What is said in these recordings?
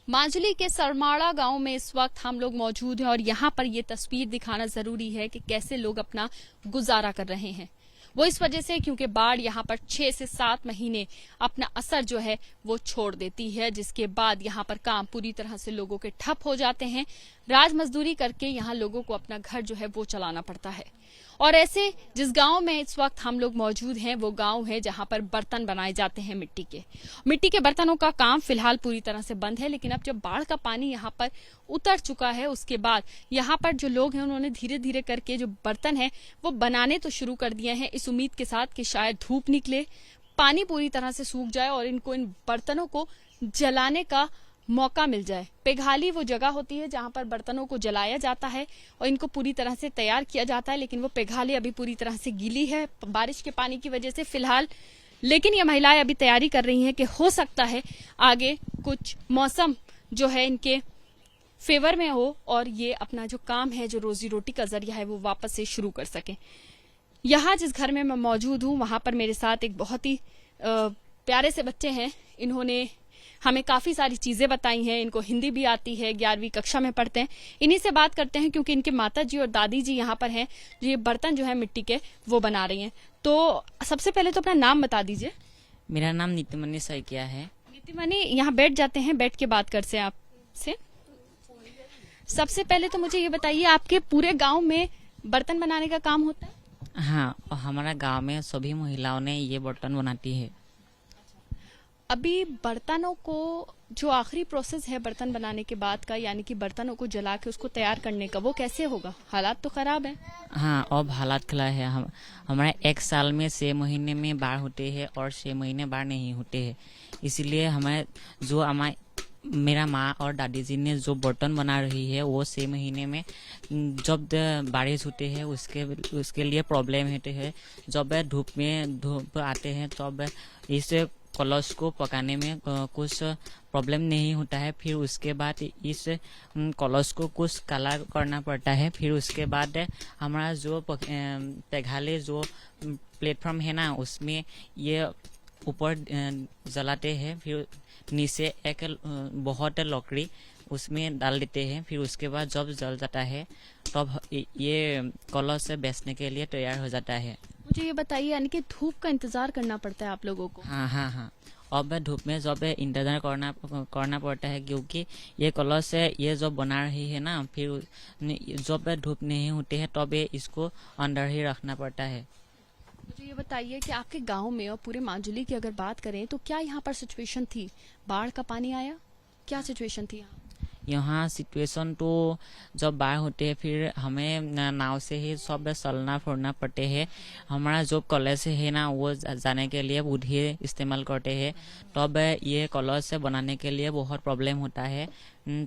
माजुली के सरमाड़ा गांव में इस वक्त हम लोग मौजूद हैं और यहाँ पर ये तस्वीर दिखाना जरूरी है कि कैसे लोग अपना गुजारा कर रहे हैं। वो इस वजह से क्योंकि बाढ़ यहाँ पर 6 से 7 महीने अपना असर जो है वो छोड़ देती है, जिसके बाद यहाँ पर काम पूरी तरह से लोगों के ठप हो जाते हैं। राज मजदूरी करके यहाँ लोगों को अपना घर जो है वो चलाना पड़ता है। और ऐसे जिस गांव में इस वक्त हम लोग मौजूद हैं वो गांव है जहां पर बर्तन बनाए जाते हैं मिट्टी के बर्तनों का काम फिलहाल पूरी तरह से बंद है। लेकिन अब जब बाढ़ का पानी यहां पर उतर चुका है उसके बाद यहां पर जो लोग हैं उन्होंने धीरे धीरे करके जो बर्तन है वो बनाने तो शुरू कर दिए हैं, इस उम्मीद के साथ कि शायद धूप निकले, पानी पूरी तरह से सूख जाए और इनको इन बर्तनों को जलाने का मौका मिल जाए। पेघाली वो जगह होती है जहां पर बर्तनों को जलाया जाता है और इनको पूरी तरह से तैयार किया जाता है, लेकिन वो पेघाली अभी पूरी तरह से गीली है बारिश के पानी की वजह से फिलहाल। लेकिन ये महिलाएं अभी तैयारी कर रही हैं कि हो सकता है आगे कुछ मौसम जो है इनके फेवर में हो और ये अपना जो काम है, जो रोजी रोटी का जरिया है, वो वापस से शुरू कर सके। यहाँ जिस घर में मैं मौजूद हूँ वहां पर मेरे साथ एक बहुत ही प्यारे से बच्चे हैं। इन्होंने हमें काफी सारी चीजें बताई हैं, इनको हिंदी भी आती है, 11वीं कक्षा में पढ़ते हैं। इन्हीं से बात करते हैं क्योंकि इनके माता जी और दादी जी यहाँ पर हैं जो ये बर्तन जो है मिट्टी के वो बना रही हैं। तो सबसे पहले तो अपना नाम बता दीजिए। मेरा नाम नीतिमणि सैकिया है। नीतिमणि, यहाँ बैठ जाते हैं, बैठ के बात करते हैं आपसे। सबसे पहले तो मुझे ये बताइए, आपके पूरे गाँव में बर्तन बनाने का काम होता है? हाँ, हमारा गांव में सभी महिलाओं ने ये बर्तन बनाती है। अभी बर्तनों को जो आखिरी प्रोसेस है बर्तन बनाने के बाद का, यानी कि बर्तनों को जला के उसको तैयार करने का, वो कैसे होगा? हालात तो खराब है। हाँ, अब हालात खराब है। हमारे 1 साल में 6 महीने में बाढ़ होते हैं और 6 महीने बाढ़ नहीं होते हैं। इसलिए हमारे मेरा माँ और दादी जी ने जो बर्तन बना रही है वो 6 महीने में जब बारिश होते हैं उसके लिए प्रॉब्लम होते हैं। जब धूप आते हैं तब इस कलश को पकाने में कुछ प्रॉब्लम नहीं होता है। फिर उसके बाद इस कलश को कुछ काला करना पड़ता है। फिर उसके बाद हमारा जो पेघाले जो प्लेटफॉर्म है ना, उसमें ये ऊपर जलाते हैं। फिर नीचे एक बहुत लकड़ी उसमें डाल देते हैं। फिर उसके बाद जब जल जाता है तब ये कलश से बेचने के लिए तैयार हो जाता है। मुझे ये बताइए, यानी कि धूप का इंतजार करना पड़ता है आप लोगों को? हाँ। अब धूप में जब इंतजार करना पड़ता है क्योंकि ये कलश से ये जो बना रही है ना, फिर जब धूप नहीं होती है तब इसको अंदर ही रखना पड़ता है। मुझे ये बताइए कि आपके गांव में और पूरे माजुली की अगर बात करें तो क्या यहाँ पर सिचुएशन थी? बाढ़ का पानी आया, क्या सिचुएशन थी यहाँ सिचुएशन तो जब बाढ़ होते हैं फिर हमें नाव से ही सब चलना फिरना पड़ते हैं। हमारा जो कॉलेज है ना वो जाने के लिए बुढ़ी इस्तेमाल करते हैं। तब ये कॉलेज से बनाने के लिए बहुत प्रॉब्लम होता है।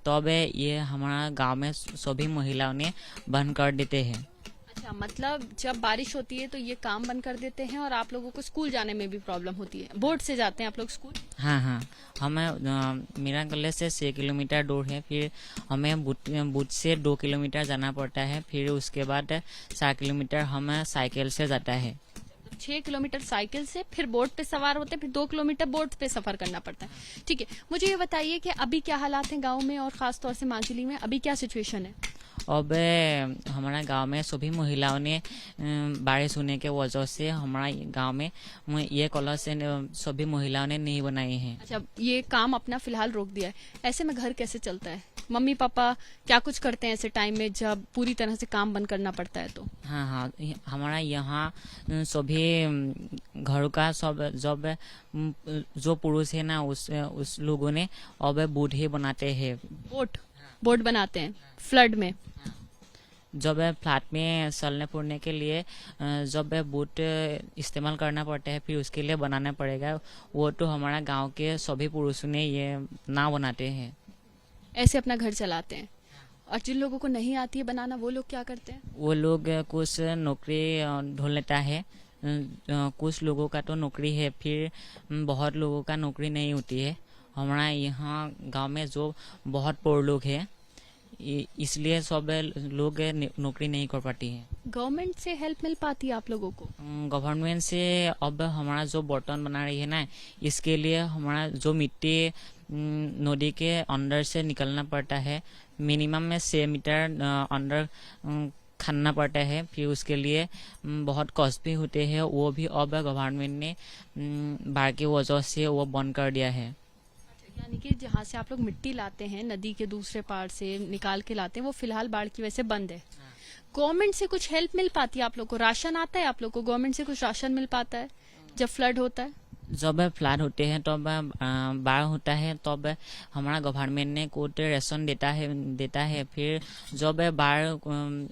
तब ये हमारा गांव में सभी महिलाओं ने बंद कर देते हैं। अच्छा, मतलब जब बारिश होती है तो ये काम बंद कर देते हैं और आप लोगों को स्कूल जाने में भी प्रॉब्लम होती है? बोट से जाते हैं आप लोग स्कूल? हाँ, हमें मेरा कॉलेज से 6 किलोमीटर दूर है। फिर हमें बुट से 2 किलोमीटर जाना पड़ता है। फिर उसके बाद 4 किलोमीटर हमें साइकिल से जाता है। 6 किलोमीटर साइकिल से, फिर बोट पे सवार होते हैं, फिर 2 किलोमीटर बोट पे सफर करना पड़ता है। ठीक है, मुझे ये बताइए कि अभी क्या हालात हैं गाँव में और खासतौर से माजुली में, अभी क्या सिचुएशन है? अब हमारा गांव में सभी महिलाओं ने बारिश होने के वजह से हमारा गांव में ये कॉलेज से सभी महिलाओं ने नहीं बनाए हैं। अच्छा, ये काम अपना फिलहाल रोक दिया है। ऐसे में घर कैसे चलता है? मम्मी पापा क्या कुछ करते हैं ऐसे टाइम में जब पूरी तरह से काम बंद करना पड़ता है तो? हाँ, हमारा यहाँ सभी घर का सब जब जो पुरुष है ना उस लोगों ने अब बूढ़े बनाते हैं। बोट बनाते हैं फ्लड में। जब फ्लैट में चलने फिरने के लिए जब बोट इस्तेमाल करना पड़ता है फिर उसके लिए बनाना पड़ेगा। वो तो हमारा गांव के सभी पुरुषों ने ये ना बनाते हैं, ऐसे अपना घर चलाते हैं। और जिन लोगों को नहीं आती है बनाना वो लोग क्या करते हैं? वो लोग कुछ नौकरी ढूंढ लेता है। कुछ लोगों का तो नौकरी है, फिर बहुत लोगों का नौकरी नहीं होती है। हमारा यहाँ गांव में जो बहुत पोर लोग हैं इसलिए सब लोग नौकरी नहीं कर पाती है। गवर्नमेंट से हेल्प मिल पाती है आप लोगों को? गवर्नमेंट से अब हमारा जो बर्तन बना रही है ना, इसके लिए हमारा जो मिट्टी नदी के अंदर से निकलना पड़ता है, मिनिमम में 6 मीटर अंदर खनना पड़ता है, फिर उसके लिए बहुत कॉस्ट भी होते हैं। वो भी अब गवर्नमेंट ने बाढ़ की वजह से वो बंद कर दिया है। यानी कि जहाँ से आप लोग मिट्टी लाते हैं नदी के दूसरे पार से निकाल के लाते हैं, वो फिलहाल बाढ़ की वजह से बंद है। गवर्नमेंट से कुछ हेल्प मिल पाती है आप लोग को? राशन आता है आप लोग को? गवर्नमेंट से कुछ राशन मिल पाता है जब फ्लड होता है? जब फ्लड होते हैं तब बाढ़ होता है तब हमारा गवर्नमेंट ने कुछ राशन देता है। फिर जब बाढ़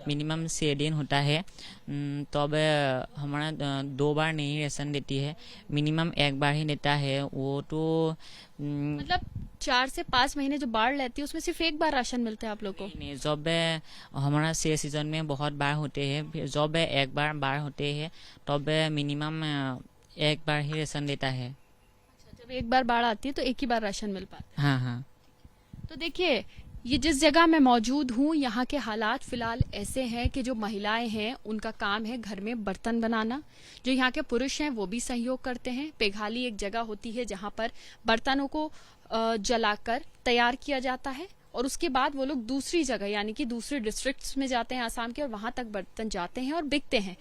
मिनिमम 6 दिन होता है तब हमारा 2 बार नहीं राशन देती है, मिनिमम 1 बार ही देता है। वो तो मतलब 4 से 5 महीने जो बाढ़ रहती है उसमें सिर्फ 1 बार राशन मिलता है आप लोग को? नहीं, जब हमारा 6 सीजन में बहुत बाढ़ होते हैं, फिर जब 1 बार बाढ़ होते हैं तब मिनिमम 1 बार ही राशन देता है। अच्छा, जब 1 बार बाढ़ आती है तो 1 ही बार राशन मिल पाता है? हाँ हाँ। तो देखिए, ये जिस जगह मैं मौजूद हूँ यहाँ के हालात फिलहाल ऐसे हैं कि जो महिलाएं हैं उनका काम है घर में बर्तन बनाना। जो यहाँ के पुरुष हैं वो भी सहयोग करते हैं। पेघाली एक जगह होती है जहाँ पर बर्तनों को जलाकर तैयार किया जाता है और उसके बाद वो लोग दूसरी जगह यानी कि दूसरे डिस्ट्रिक्ट्स में जाते हैं आसाम के, और वहां तक बर्तन जाते हैं और बिकते हैं।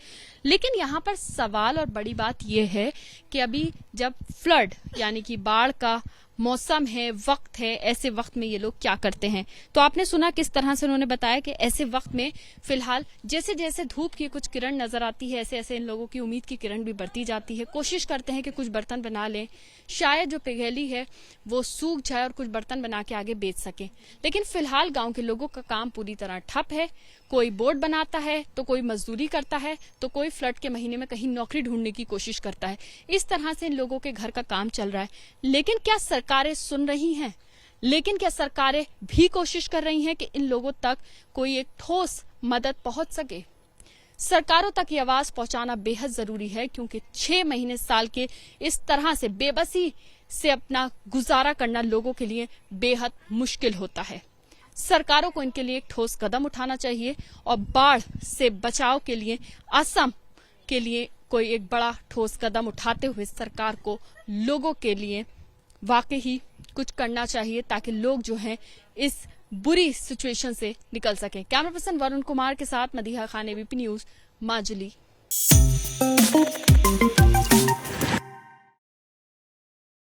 लेकिन यहाँ पर सवाल और बड़ी बात यह है कि अभी जब फ्लड यानी कि बाढ़ का मौसम है, वक्त है, ऐसे वक्त में ये लोग क्या करते हैं? तो आपने सुना किस तरह से उन्होंने बताया कि ऐसे वक्त में फिलहाल जैसे जैसे धूप की कुछ किरण नजर आती है ऐसे ऐसे इन लोगों की उम्मीद की किरण भी बढ़ती जाती है। कोशिश करते हैं कि कुछ बर्तन बना लें, शायद जो पिघली है वो सूख जाए और कुछ बर्तन बना के आगे बेच सकें। लेकिन फिलहाल गांव के लोगों का काम पूरी तरह ठप है। कोई बोर्ड बनाता है तो कोई मजदूरी करता है तो कोई फ्लड के महीने में कहीं नौकरी ढूंढने की कोशिश करता है। इस तरह से इन लोगों के घर का काम चल रहा है। लेकिन क्या सरकारें सुन रही हैं? लेकिन क्या सरकारें भी कोशिश कर रही हैं कि इन लोगों तक कोई एक ठोस मदद पहुंच सके? सरकारों तक ये आवाज पहुंचाना बेहद जरूरी है, क्योंकि 6 महीने साल के इस तरह से बेबसी से अपना गुजारा करना लोगों के लिए बेहद मुश्किल होता है। सरकारों को इनके लिए एक ठोस कदम उठाना चाहिए और बाढ़ से बचाव के लिए असम के लिए कोई एक बड़ा ठोस कदम उठाते हुए सरकार को लोगों के लिए वाकई ही कुछ करना चाहिए, ताकि लोग जो हैं इस बुरी सिचुएशन से निकल सकें। कैमरा पर्सन वरुण कुमार के साथ मदीहा खान, ABP न्यूज, माजुली।